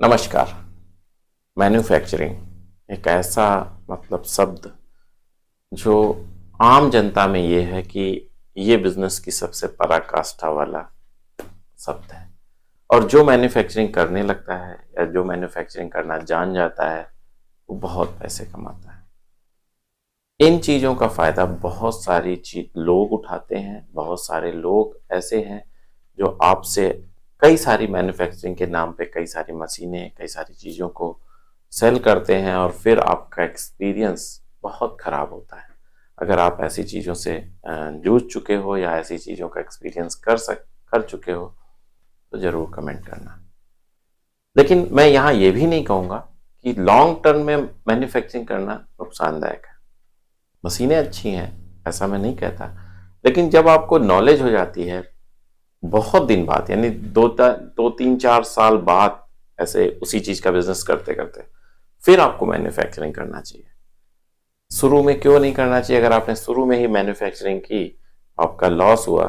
नमस्कार। मैन्युफैक्चरिंग एक ऐसा शब्द जो आम जनता में ये है कि ये बिजनेस की सबसे पराकाष्ठा वाला शब्द है। और जो मैन्युफैक्चरिंग करने लगता है या जो मैन्युफैक्चरिंग करना जान जाता है वो बहुत पैसे कमाता है। इन चीज़ों का फायदा बहुत सारी चीज लोग उठाते हैं। बहुत सारे लोग ऐसे हैं जो आपसे कई सारी मैन्युफैक्चरिंग के नाम पे कई सारी मशीनें कई सारी चीज़ों को सेल करते हैं और फिर आपका एक्सपीरियंस बहुत खराब होता है। अगर आप ऐसी चीज़ों से जूझ चुके हो या ऐसी चीज़ों का एक्सपीरियंस कर चुके हो तो ज़रूर कमेंट करना। लेकिन मैं यहाँ ये भी नहीं कहूँगा कि लॉन्ग टर्म में मैन्युफैक्चरिंग करना नुकसानदायक है। मशीनें अच्छी हैं, ऐसा मैं नहीं कहता, लेकिन जब आपको नॉलेज हो जाती है बहुत दिन बाद, यानी दो तीन चार साल बाद, ऐसे उसी चीज का बिजनेस करते करते फिर आपको मैन्युफैक्चरिंग करना चाहिए। शुरू में क्यों नहीं करना चाहिए? अगर आपने शुरू में ही मैन्युफैक्चरिंग की, आपका लॉस हुआ,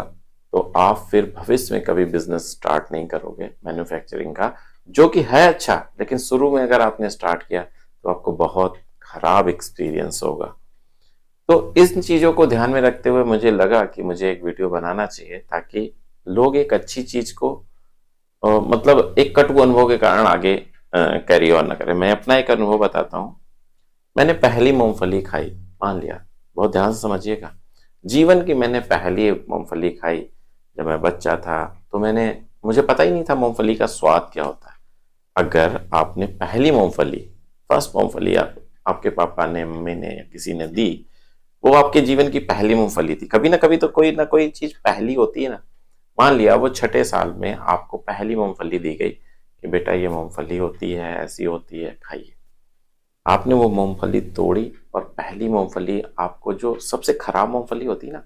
तो आप फिर भविष्य में कभी बिजनेस स्टार्ट नहीं करोगे मैन्युफैक्चरिंग का, जो कि है अच्छा, लेकिन शुरू में अगर आपने स्टार्ट किया तो आपको बहुत खराब एक्सपीरियंस होगा। तो इन चीजों को ध्यान में रखते हुए मुझे लगा कि मुझे एक वीडियो बनाना चाहिए ताकि लोग एक अच्छी चीज को एक कटु अनुभव के कारण आगे कैरी ऑन न करें। मैं अपना एक अनुभव बताता हूँ। मैंने पहली मूंगफली खाई, मान लिया, बहुत ध्यान से समझिएगा, जीवन की मैंने पहली मूंगफली खाई जब मैं बच्चा था। तो मुझे पता ही नहीं था मूंगफली का स्वाद क्या होता है। अगर आपने पहली मूंगफली, फर्स्ट मूंगफली आपके पापा ने, मम्मी ने या किसी ने दी, वो आपके जीवन की पहली मूंगफली थी। कभी ना कभी तो कोई ना कोई चीज पहली होती है ना। मान लिया वो छठे साल में आपको पहली मूंगफली दी गई कि बेटा ये मूंगफली होती है, ऐसी होती है, खाइए। आपने वो मूंगफली तोड़ी और पहली मूंगफली, आपको जो सबसे खराब मूंगफली होती है ना,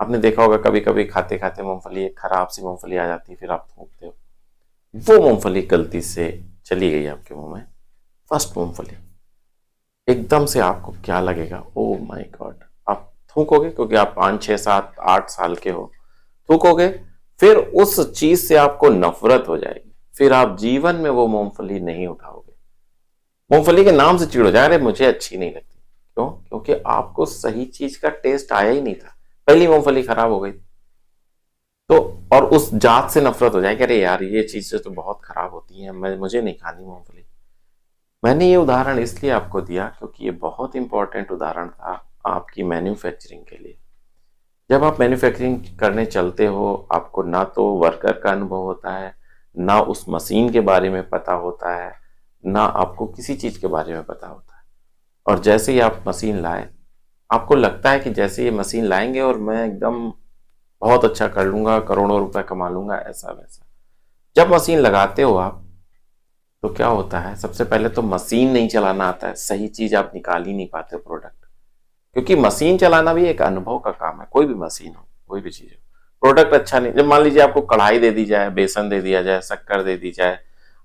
आपने देखा होगा कभी कभी खाते खाते मूंगफली, एक खराब सी मूंगफली आ जाती है, फिर आप थूकते हो, वो मूंगफली गलती से चली गई आपके मुंह में, फर्स्ट मूंगफली। एकदम से आपको क्या लगेगा? Oh my God! आप थूकोगे, क्योंकि आप 5 6 7 8 साल के हो, थूकोगे, फिर उस चीज से आपको नफरत हो जाएगी। फिर आप जीवन में वो मूंगफली नहीं उठाओगे। मूंगफली के नाम से चिढ़ हो जाए, अरे मुझे अच्छी नहीं लगती। क्यों? क्योंकि आपको सही चीज का टेस्ट आया ही नहीं था, पहली मूंगफली खराब हो गई। तो और उस जात से नफरत हो जाएगी, अरे यार ये चीजें तो बहुत खराब होती हैं, मुझे नहीं खानी मूंगफली। मैंने ये उदाहरण इसलिए आपको दिया क्योंकि ये बहुत इंपॉर्टेंट उदाहरण था आपकी मैन्युफैक्चरिंग के लिए। जब आप मैन्युफैक्चरिंग करने चलते हो, आपको ना तो वर्कर का अनुभव होता है, ना उस मशीन के बारे में पता होता है, ना आपको किसी चीज के बारे में पता होता है। और जैसे ही आप मशीन लाए, आपको लगता है कि जैसे ये मशीन लाएंगे और मैं एकदम बहुत अच्छा कर लूंगा, करोड़ों रुपए कमा लूंगा, ऐसा वैसा। जब मशीन लगाते हो आप, तो क्या होता है? सबसे पहले तो मशीन नहीं चलाना आता है, सही चीज आप निकाल ही नहीं पाते प्रोडक्ट। क्योंकि मशीन चलाना भी एक अनुभव का काम है। कोई भी मशीन हो, कोई भी चीज हो, प्रोडक्ट अच्छा नहीं, जब मान लीजिए आपको कढ़ाई दे दी जाए, बेसन दे दिया जाए, शक्कर दे दी जाए,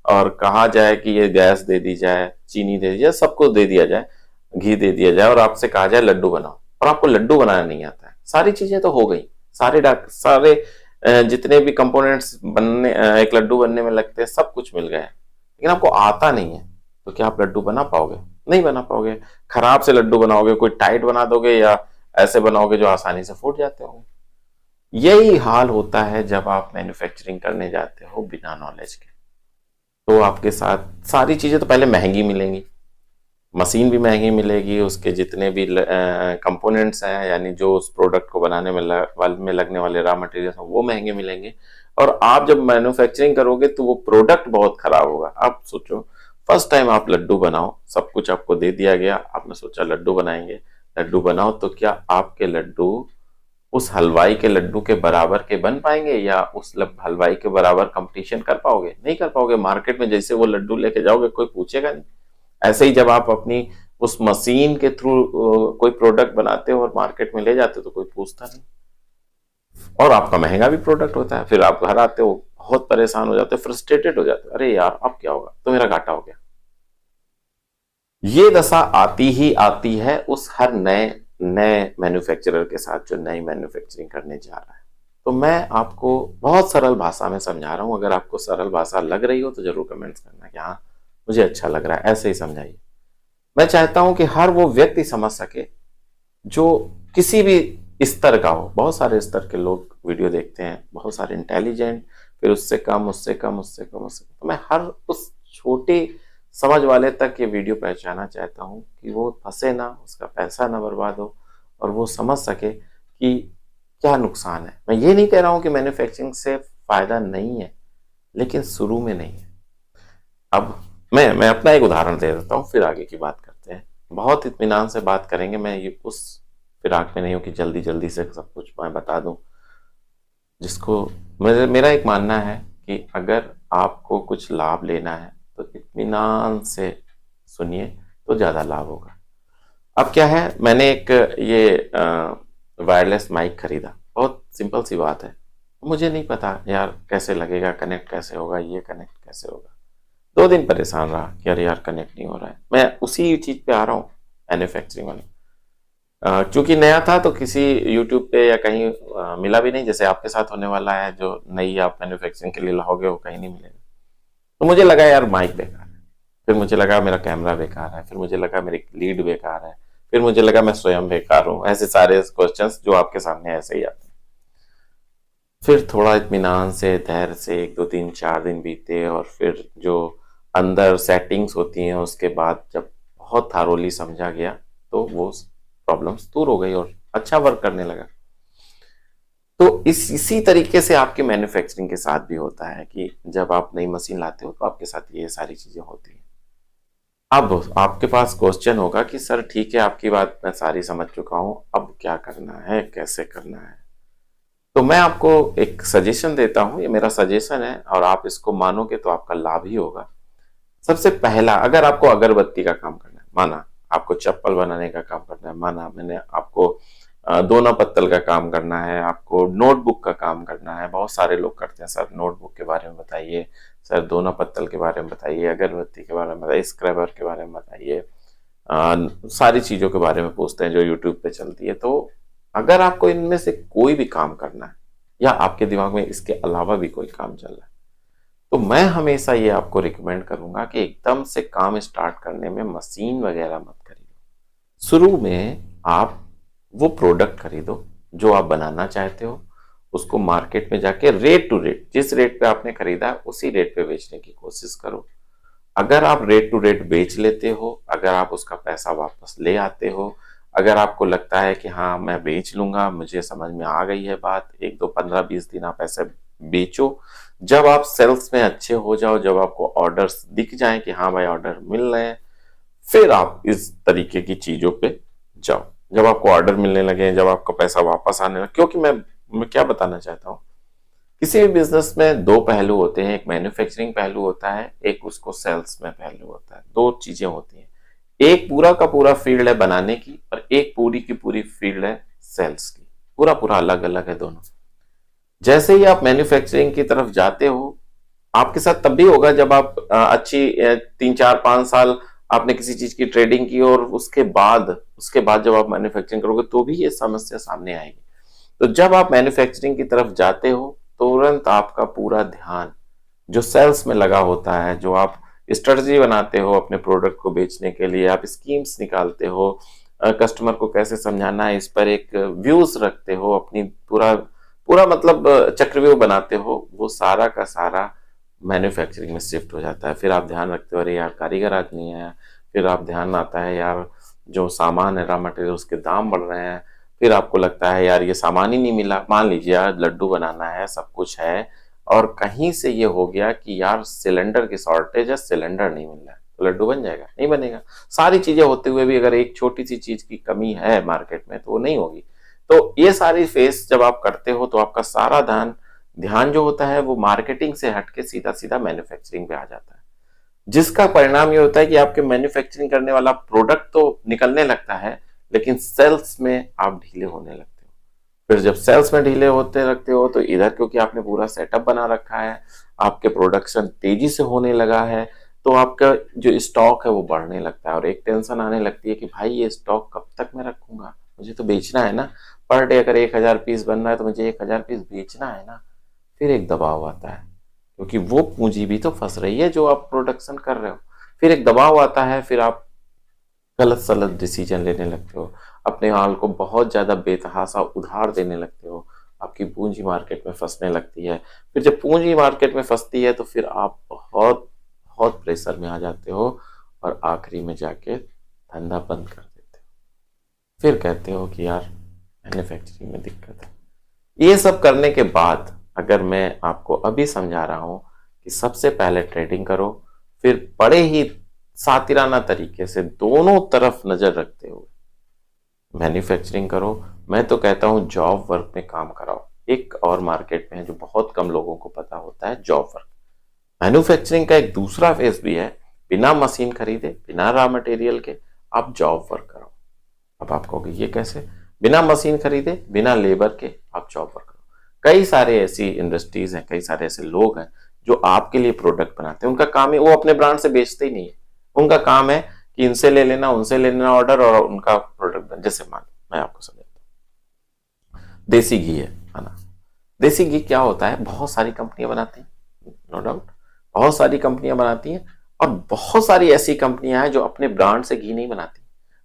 और कहा जाए कि ये गैस दे दी जाए, चीनी दे दी जाए, सब कुछ दे दिया जाए, घी दे दिया जाए, और आपसे कहा जाए लड्डू बनाओ, और आपको लड्डू बनाना नहीं आता है। सारी चीजें तो हो गई, सारे जितने भी कंपोनेंट्स बनने, एक लड्डू बनने में लगते हैं, सब कुछ मिल गया है, लेकिन आपको आता नहीं है, तो क्या आप लड्डू बना पाओगे? नहीं बना पाओगे। खराब से लड्डू बनाओगे, कोई टाइट बना दोगे या ऐसे बनाओगे जो आसानी से फूट जाते होंगे। यही हाल होता है जब आप मैन्युफैक्चरिंग करने जाते हो बिना नॉलेज के। तो आपके साथ सारी चीजें तो पहले महंगी मिलेंगी, मशीन भी महंगी मिलेगी, उसके जितने भी कंपोनेंट्स हैं, यानी जो उस प्रोडक्ट को बनाने में लगने वाले रॉ मटेरियल हैं, वो महंगे मिलेंगे। और आप जब मैन्युफैक्चरिंग करोगे तो वो प्रोडक्ट बहुत खराब होगा। आप सोचो, फर्स्ट टाइम आप लड्डू बनाओ, सब कुछ आपको दे दिया गया, आपने सोचा लड्डू बनाएंगे, लड्डू बनाओ, तो क्या आपके लड्डू उस हलवाई के लड्डू के बराबर के बन पाएंगे, या उस हलवाई के बराबर कंपटीशन कर पाओगे? नहीं कर पाओगे। मार्केट में जैसे वो लड्डू लेके जाओगे, कोई पूछेगा नहीं। ऐसे ही जब आप अपनी उस मशीन के थ्रू कोई प्रोडक्ट बनाते हो और मार्केट में ले जाते हो, तो कोई पूछता नहीं, और आपका महंगा भी प्रोडक्ट होता है। फिर आप घर आते हो, बहुत परेशान हो जाते हो, फ्रस्ट्रेटेड हो जाते हो, अरे यार अब क्या होगा, तो मेरा घाटा हो गया। ये दशा आती ही आती है उस हर नए नए मैन्युफैक्चरर के साथ जो नई मैन्युफैक्चरिंग करने जा रहा है। तो मैं आपको बहुत सरल भाषा में समझा रहा हूं। अगर आपको सरल भाषा लग रही हो तो जरूर कमेंट्स करना कि हाँ मुझे अच्छा लग रहा है, ऐसे ही समझाइए। मैं चाहता हूं कि हर वो व्यक्ति समझ सके जो किसी भी स्तर का हो। बहुत सारे स्तर के लोग वीडियो देखते हैं, बहुत सारे इंटेलिजेंट, फिर उससे कम, उससे कम, उससे कम, उससे कम। तो मैं हर उस छोटे समझ वाले तक ये वीडियो पहुंचाना चाहता हूं कि वो फंसे ना, उसका पैसा ना बर्बाद हो, और वो समझ सके कि क्या नुकसान है। मैं ये नहीं कह रहा हूं कि मैन्युफैक्चरिंग से फायदा नहीं है, लेकिन शुरू में नहीं है। अब मैं अपना एक उदाहरण दे देता हूँ, फिर आगे की बात करते हैं। बहुत इत्मीनान से बात करेंगे। मैं ये उस फिराक में नहीं हूँ कि जल्दी जल्दी से सब कुछ मैं बता दूं। जिसको मेरा एक मानना है कि अगर आपको कुछ लाभ लेना है तो इत्मीनान से सुनिए तो ज़्यादा लाभ होगा। अब क्या है, मैंने एक ये वायरलेस माइक खरीदा। बहुत सिंपल सी बात है। मुझे नहीं पता यार कैसे लगेगा, कनेक्ट कैसे होगा, ये कनेक्ट कैसे होगा। 2 दिन परेशान रहा कि यार यार कनेक्ट नहीं हो रहा है। मैं उसी चीज पे आ रहा हूँ, मैन्युफैक्चरिंग वाले। क्योंकि नया था तो किसी यूट्यूब पे या कहीं मिला भी नहीं, जैसे आपके साथ होने वाला है। जो नई आप मैन्युफैक्चरिंग के लिए लाओगे वो कहीं नहीं मिलेगा। तो मुझे लगा यार माइक बेकार है, फिर मुझे लगा मेरा कैमरा बेकार है, फिर मुझे लगा मेरी लीड बेकार है, फिर मुझे लगा मैं स्वयं बेकार हूँ। ऐसे सारे क्वेश्चंस जो आपके सामने ऐसे ही आते हैं। फिर थोड़ा इत्मीनान से, धैर्य से 1 2 3 4 दिन बीते, और फिर जो अंदर सेटिंग्स होती हैं उसके बाद जब बहुत थारोली समझा गया तो वो प्रॉब्लम्स दूर हो गई और अच्छा वर्क करने लगा। तो इसी तरीके से आपके मैन्युफैक्चरिंग के साथ भी होता है कि जब आप नई मशीन लाते हो तो आपके साथ ये सारी चीजें होती हैं। अब आपके पास क्वेश्चन होगा कि सर ठीक है, आपकी बात मैं सारी समझ चुका हूं, अब क्या करना है, कैसे करना है। तो मैं आपको एक सजेशन देता हूं, ये मेरा सजेशन है और आप इसको मानोगे तो आपका लाभ ही होगा। सबसे पहला, अगर आपको अगरबत्ती का काम करना है, माना आपको चप्पल बनाने का काम करना है, माना मैंने आपको दोना पत्तल का काम करना है, आपको नोटबुक का काम करना है। बहुत सारे लोग करते हैं, सर नोटबुक के बारे में बताइए, सर दोना पत्तल के बारे में बताइए, अगरबत्ती के बारे में बताइए, स्क्रबर के बारे में बताइए। सारी चीजों के बारे में पूछते हैं जो यूट्यूब पे चलती है। तो अगर आपको इनमें से कोई भी काम करना है या आपके दिमाग में इसके अलावा भी कोई काम चल रहा है, तो मैं हमेशा ये आपको रिकमेंड करूंगा कि एकदम से काम स्टार्ट करने में मशीन वगैरह मत खरीदो। शुरू में आप वो प्रोडक्ट खरीदो जो आप बनाना चाहते हो, उसको मार्केट में जाके रेट टू रेट, जिस रेट पे आपने खरीदा उसी रेट पे बेचने की कोशिश करो। अगर आप रेट टू रेट बेच लेते हो, अगर आप उसका पैसा वापस ले आते हो, अगर आपको लगता है कि हाँ मैं बेच लूंगा, मुझे समझ में आ गई है बात, 1 2 15 20 दिन आप ऐसे बेचो। जब आप सेल्स में अच्छे हो जाओ, जब आपको ऑर्डर्स दिख जाए कि हाँ भाई ऑर्डर मिल रहे हैं, फिर आप इस तरीके की चीजों पे जाओ। जब आपको ऑर्डर मिलने लगे, जब आपका पैसा वापस आने लगे, क्योंकि मैं क्या बताना चाहता हूँ, किसी भी बिजनेस में 2 पहलू होते हैं। एक मैन्युफैक्चरिंग पहलू होता है, एक उसको सेल्स में पहलू होता है। 2 चीजें होती हैं, एक पूरा का पूरा फील्ड है बनाने की, और एक पूरी की पूरी फील्ड है सेल्स की। पूरा पूरा अलग अलग है दोनों। जैसे ही आप मैन्युफैक्चरिंग की तरफ जाते हो, आपके साथ तब भी होगा जब आप अच्छी 3 4 5 साल आपने किसी चीज की ट्रेडिंग की, और उसके बाद जब आप मैन्युफैक्चरिंग करोगे तो भी ये समस्या सामने आएगी। तो जब आप मैन्युफैक्चरिंग की तरफ जाते हो, तुरंत आपका पूरा ध्यान जो सेल्स में लगा होता है, जो आप स्ट्रेटजी बनाते हो अपने प्रोडक्ट को बेचने के लिए, आप स्कीम्स निकालते हो, कस्टमर को कैसे समझाना है, इस पर एक व्यूज रखते हो, अपनी पूरा पूरा मतलब चक्रव्यूह बनाते हो, वो सारा का सारा मैन्युफैक्चरिंग में शिफ्ट हो जाता है। फिर आप ध्यान रखते हो अरे यार कारीगर आज नहीं आया, फिर आप ध्यान आता है यार जो सामान है, रॉ मटेरियल, उसके दाम बढ़ रहे हैं। फिर आपको लगता है यार ये सामान ही नहीं मिला। मान लीजिए यार लड्डू बनाना है, सब कुछ है, और कहीं से ये हो गया कि यार सिलेंडर की शॉर्टेज है, सिलेंडर नहीं मिल रहा है, तो लड्डू बन जाएगा? नहीं बनेगा। सारी चीजें होते हुए भी अगर एक छोटी सी चीज की कमी है मार्केट में तो वो नहीं होगी। तो ये सारी फेस जब आप करते हो तो आपका सारा ध्यान जो होता है वो मार्केटिंग से हटके सीधा सीधा मैन्युफैक्चरिंग पे आ जाता है, जिसका परिणाम ये होता है कि आपके मैन्युफैक्चरिंग करने वाला प्रोडक्ट तो निकलने लगता है, लेकिन सेल्स में आप ढीले होने लगते हो। फिर जब सेल्स में ढीले होते लगते हो तो इधर क्योंकि आपने पूरा सेटअप बना रखा है, आपके प्रोडक्शन तेजी से होने लगा है, तो आपका जो स्टॉक है वो बढ़ने लगता है, और एक टेंशन आने लगती है कि भाई ये स्टॉक कब तक मैं रखूंगा, मुझे तो बेचना है ना। पर डे अगर 1000 पीस बन रहा है तो मुझे 1000 पीस बेचना है ना। फिर एक दबाव आता है, क्योंकि वो पूंजी भी तो फंस रही है जो आप प्रोडक्शन कर रहे हो। फिर एक दबाव आता है, फिर आप गलत सलत डिसीजन लेने लगते हो, अपने माल को बहुत ज़्यादा बेतहाशा उधार देने लगते हो, आपकी पूंजी मार्केट में फंसने लगती है। फिर जब पूंजी मार्केट में फंसती है तो फिर आप बहुत बहुत प्रेशर में आ जाते हो और आखिरी में जाके धंधा बंद कर देते हो। फिर कहते हो कि यार मैन्युफैक्चरिंग में दिक्कत है। ये सब करने के बाद अगर मैं आपको अभी समझा रहा हूं कि सबसे पहले ट्रेडिंग करो, फिर बड़े ही सातिराना तरीके से दोनों तरफ नजर रखते हुए मैन्युफैक्चरिंग करो। मैं तो कहता हूं जॉब वर्क में काम कराओ। एक और मार्केट में है जो बहुत कम लोगों को पता होता है, जॉब वर्क। मैन्युफैक्चरिंग का एक दूसरा फेस भी है, बिना मशीन खरीदे, बिना रॉ मटेरियल के आप जॉब वर्क करो। अब आप कहोगे ये कैसे? बिना मशीन खरीदे, बिना लेबर के आप जॉब वर्क करो। कई सारे ऐसी इंडस्ट्रीज हैं, कई सारे ऐसे लोग हैं जो आपके लिए प्रोडक्ट बनाते हैं। उनका काम है, वो अपने ब्रांड से बेचते ही नहीं है, उनका काम है कि इनसे ले लेना, उनसे ले लेना ऑर्डर और उनका प्रोडक्ट बन। जैसे मान मैं आपको समझाता हूँ, देसी घी है ना। देसी घी क्या होता है, बहुत सारी कंपनियां बनाती हैं, नो डाउट बहुत सारी कंपनियां बनाती हैं, और बहुत सारी ऐसी कंपनियां हैं जो अपने ब्रांड से घी नहीं बनाती।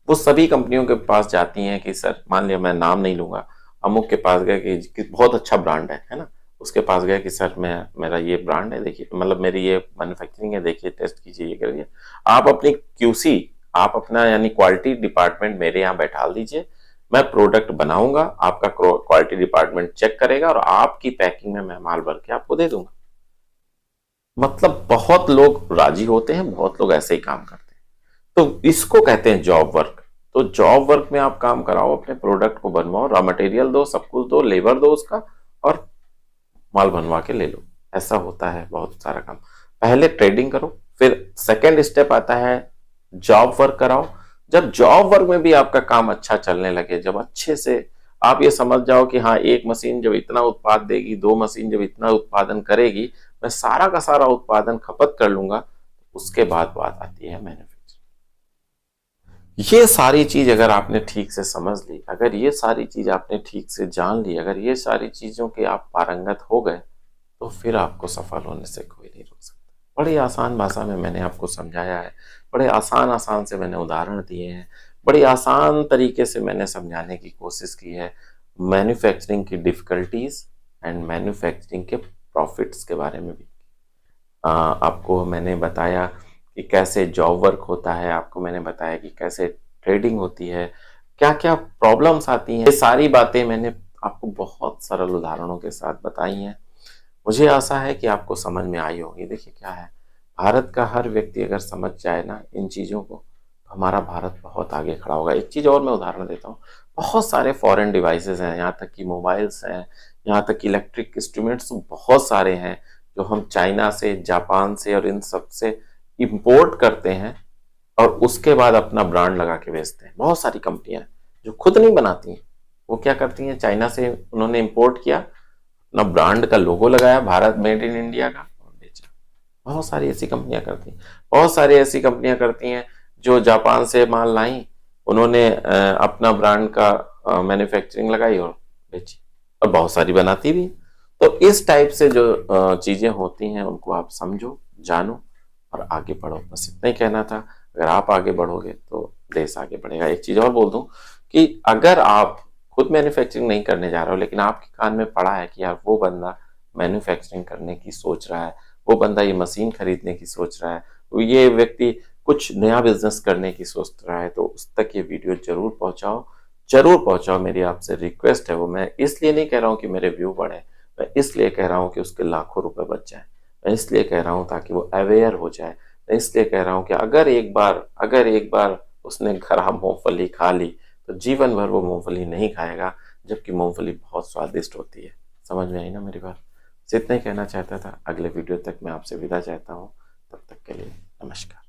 वो सभी कंपनियों के पास जाती हैं कि सर, मान लिया मैं नाम नहीं लूंगा, अमुक के पास गए कि बहुत अच्छा ब्रांड है ना, उसके पास गए कि सर मैं मेरा ये ब्रांड है, देखिए मतलब मेरी ये मैन्युफैक्चरिंग है, देखिए टेस्ट कीजिए, ये करिए। आप अपनी क्यूसी, आप अपना यानी क्वालिटी डिपार्टमेंट मेरे यहाँ बैठा दीजिए, मैं प्रोडक्ट बनाऊंगा, आपका क्वालिटी डिपार्टमेंट चेक करेगा और आपकी पैकिंग में मैं माल भर के आपको दे दूंगा। मतलब बहुत लोग राजी होते हैं, बहुत लोग ऐसे ही काम करते हैं। तो इसको कहते हैं जॉब वर्क। तो जॉब वर्क में आप काम कराओ, अपने प्रोडक्ट को बनवाओ, रॉ मटेरियल दो, सब कुछ दो, लेबर दो उसका, और माल बनवा के ले लो। ऐसा होता है बहुत सारा काम। पहले ट्रेडिंग करो, फिर सेकेंड स्टेप आता है जॉब वर्क कराओ। जब जॉब वर्क में भी आपका काम अच्छा चलने लगे, जब अच्छे से आप ये समझ जाओ कि हाँ, एक मशीन जब इतना उत्पाद देगी, दो मशीन जब इतना उत्पादन करेगी, मैं सारा का सारा उत्पादन खपत कर लूंगा, उसके बाद बात आती है मैन्युफैक्चरिंग। ये सारी चीज अगर आपने ठीक से समझ ली, अगर ये सारी चीज आपने ठीक से जान ली, अगर ये सारी चीजों के आप पारंगत हो गए, तो फिर आपको सफल होने से कोई नहीं रोक सकता। बड़ी आसान भाषा में मैंने आपको समझाया है, बड़े आसान आसान से मैंने उदाहरण दिए हैं, बड़ी आसान तरीके से मैंने समझाने की कोशिश की है मैन्युफैक्चरिंग की डिफिकल्टीज एंड मैन्युफैक्चरिंग के प्रॉफिट्स के बारे में भी। आपको मैंने बताया कि कैसे जॉब वर्क होता है, आपको मैंने बताया कि कैसे ट्रेडिंग होती है, क्या क्या प्रॉब्लम्स आती हैं। ये सारी बातें मैंने आपको बहुत सरल उदाहरणों के साथ बताई हैं। मुझे आशा है कि आपको समझ में आई होगी। देखिए क्या है, भारत का हर व्यक्ति अगर समझ जाए ना इन चीज़ों को, तो हमारा भारत बहुत आगे खड़ा होगा। एक चीज़ और मैं उदाहरण देता हूँ, बहुत सारे फॉरेन डिवाइसेस हैं, यहाँ तक कि मोबाइल्स हैं, यहाँ तक कि इलेक्ट्रिक इंस्ट्रूमेंट्स बहुत सारे हैं जो हम चाइना से, जापान से और इन सब से इंपोर्ट करते हैं और उसके बाद अपना ब्रांड लगा के बेचते हैं। बहुत सारी कंपनियां जो खुद नहीं बनाती हैं, वो क्या करती हैं, चाइना से उन्होंने इंपोर्ट किया, अपना ब्रांड का लोगो लगाया, भारत मेड इन इंडिया का, और बेचा। बहुत सारी ऐसी कंपनियां करती हैं। बहुत सारी ऐसी कंपनियां करती हैं जो जापान से माल लाई, उन्होंने अपना ब्रांड का मैन्युफैक्चरिंग लगाई और बेची, और बहुत सारी बनाती भी। तो इस टाइप से जो चीजें होती हैं उनको आप समझो, जानो और आगे बढ़ो। बस इतना ही कहना था। अगर आप आगे बढ़ोगे तो देश आगे बढ़ेगा। एक चीज और बोल दूं कि अगर आप खुद मैन्युफैक्चरिंग नहीं करने जा रहे हो, लेकिन आपके कान में पड़ा है कि यार वो बंदा मैन्युफैक्चरिंग करने की सोच रहा है, वो बंदा ये मशीन खरीदने की सोच रहा है, ये व्यक्ति कुछ नया बिजनेस करने की सोच रहा है, तो उस तक ये वीडियो जरूर पहुंचाओ, जरूर पहुंचाओ। मेरी आपसे रिक्वेस्ट है वो। मैं इसलिए नहीं कह रहा हूँ कि मेरे व्यू बढ़े, मैं इसलिए कह रहा हूँ कि उसके लाखों रुपए बच जाए। मैं इसलिए कह रहा हूँ ताकि वो अवेयर हो जाए। मैं इसलिए कह रहा हूँ कि अगर एक बार उसने खराब मूंगफली खा ली तो जीवन भर वो मूंगफली नहीं खाएगा, जबकि मूंगफली बहुत स्वादिष्ट होती है। समझ में आई ना मेरी बात? बस इतना ही कहना चाहता था। अगले वीडियो तक मैं आपसे विदा चाहता हूँ। तब तक के लिए नमस्कार।